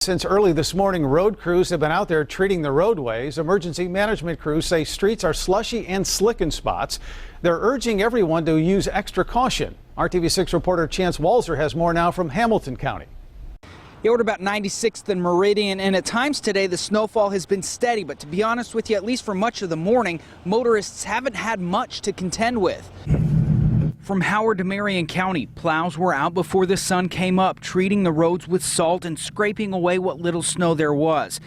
Since early this morning, road crews have been out there treating the roadways. Emergency management crews say streets are slushy and slick in spots. They're urging everyone to use extra caution. RTV6 reporter Chance Walzer has more now from Hamilton County. Yeah, we're about 96th and Meridian, and at times today the snowfall has been steady, but to be honest with you, at least for much of the morning, motorists haven't had much to contend with. From Howard to Marion County, plows were out before the sun came up, treating the roads with salt and scraping away what little snow there was.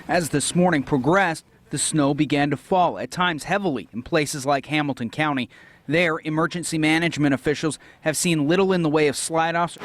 As this morning progressed, the snow began to fall, at times heavily, in places like Hamilton County. There, emergency management officials have seen little in the way of slide-offs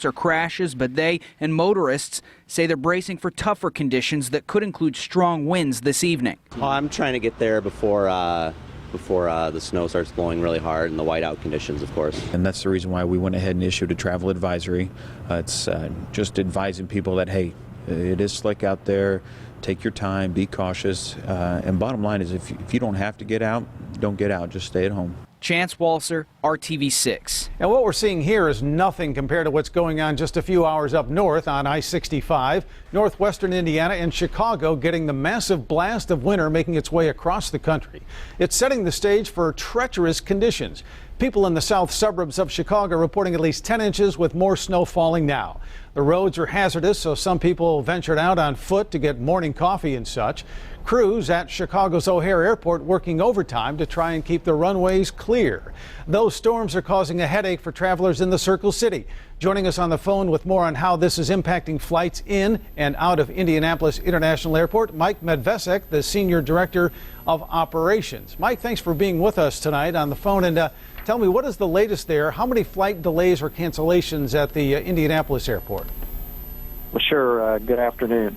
or crashes, but they and motorists say they're bracing for tougher conditions that could include strong winds this evening. I'm trying to get there before the snow starts blowing really hard and the whiteout conditions, of course. And that's the reason why we went ahead and issued a travel advisory. It's just advising people that, hey, it is slick out there. Take your time, be cautious. And bottom line is if you don't have to get out, don't get out. Just stay at home. Chance Walzer, RTV6. And what we're seeing here is nothing compared to what's going on just a few hours up north on I-65, northwestern Indiana and Chicago getting the massive blast of winter making its way across the country. It's setting the stage for treacherous conditions. People in the south suburbs of Chicago reporting at least 10 inches with more snow falling now. The roads are hazardous, so some people ventured out on foot to get morning coffee and such. Crews at Chicago's O'Hare Airport working overtime to try and keep the runways clear. Those storms are causing a headache for travelers in the Circle City. Joining us on the phone with more on how this is impacting flights in and out of Indianapolis International Airport, Mike Medvesek, the Senior Director of Operations. Mike, thanks for being with us tonight on the phone. And tell me, what is the latest there? How many flight delays or cancellations at the Indianapolis Airport? Well, sure. Good afternoon.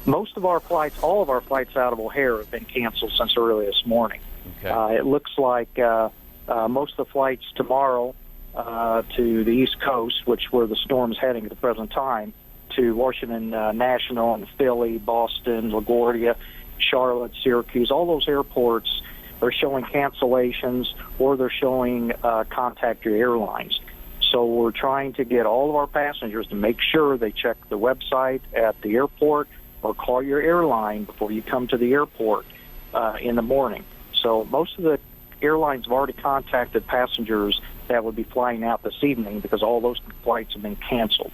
Most of our flights, all of our flights out of O'Hare have been canceled since early this morning. Okay. It looks like most of the flights tomorrow to the East Coast, which where the storm's heading at the present time, to Washington National and Philly, Boston, LaGuardia, Charlotte, Syracuse, all those airports are showing cancellations or they're showing contact your airlines. So we're trying to get all of our passengers to make sure they check the website at the airport or call your airline before you come to the airport in the morning. So most of the airlines have already contacted passengers that would be flying out this evening because all those flights have been canceled.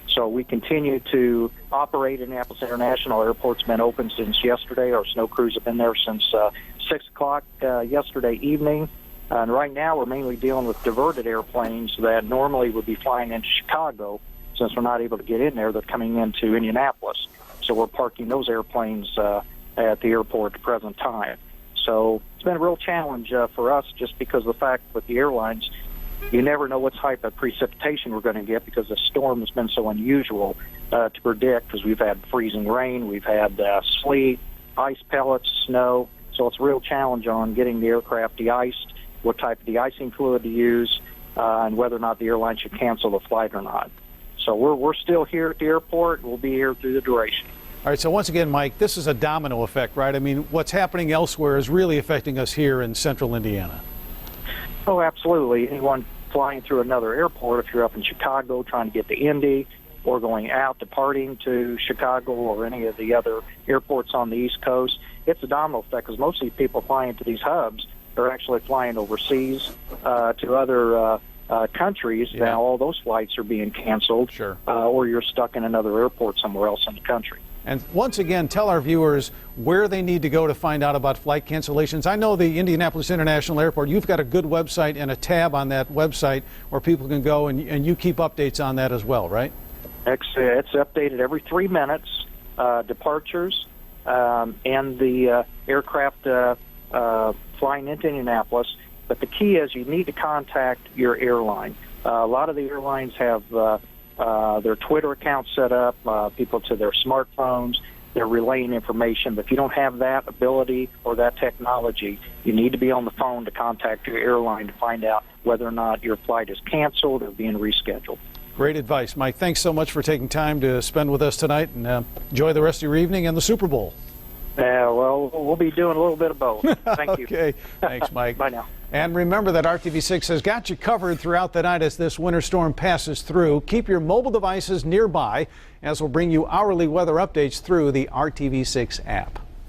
So we continue to operate Indianapolis International Airport's been open since yesterday. Our snow crews have been there since 6 o'clock yesterday evening. And right now we're mainly dealing with diverted airplanes that normally would be flying into Chicago. Since we're not able to get in there, they're coming into Indianapolis. So we're parking those airplanes at the airport at the present time. So it's been a real challenge for us just because of the fact with the airlines, you never know what type of precipitation we're going to get because the storm has been so unusual to predict because we've had freezing rain, we've had sleet, ice pellets, snow. So it's a real challenge on getting the aircraft de-iced, what type of de-icing fluid to use, and whether or not the airline should cancel the flight or not. So we're still here at the airport. We'll be here through the duration. All right, so once again, Mike, this is a domino effect, right? I mean, what's happening elsewhere is really affecting us here in central Indiana. Oh, absolutely. Anyone flying through another airport, if you're up in Chicago trying to get to Indy or going out, departing to Chicago or any of the other airports on the East Coast, it's a domino effect because most of these people flying to these hubs are actually flying overseas to other countries. Yeah. Now all those flights are being canceled. Sure. Or you're stuck in another airport somewhere else in the country. And once again, tell our viewers where they need to go to find out about flight cancellations. I know the Indianapolis International Airport, you've got a good website and a tab on that website where people can go and you keep updates on that as well, right? It's updated every 3 minutes, departures, and the aircraft flying into Indianapolis. But the key is you need to contact your airline. A lot of the airlines have their Twitter accounts set up, people to their smartphones. They're relaying information. But if you don't have that ability or that technology, you need to be on the phone to contact your airline to find out whether or not your flight is canceled or being rescheduled. Great advice, Mike. Thanks so much for taking time to spend with us tonight, and enjoy the rest of your evening and the Super Bowl. Well, we'll be doing a little bit of both. Thank you. Okay. Thanks, Mike. Bye now. And remember that RTV6 has got you covered throughout the night as this winter storm passes through. Keep your mobile devices nearby as we'll bring you hourly weather updates through the RTV6 app.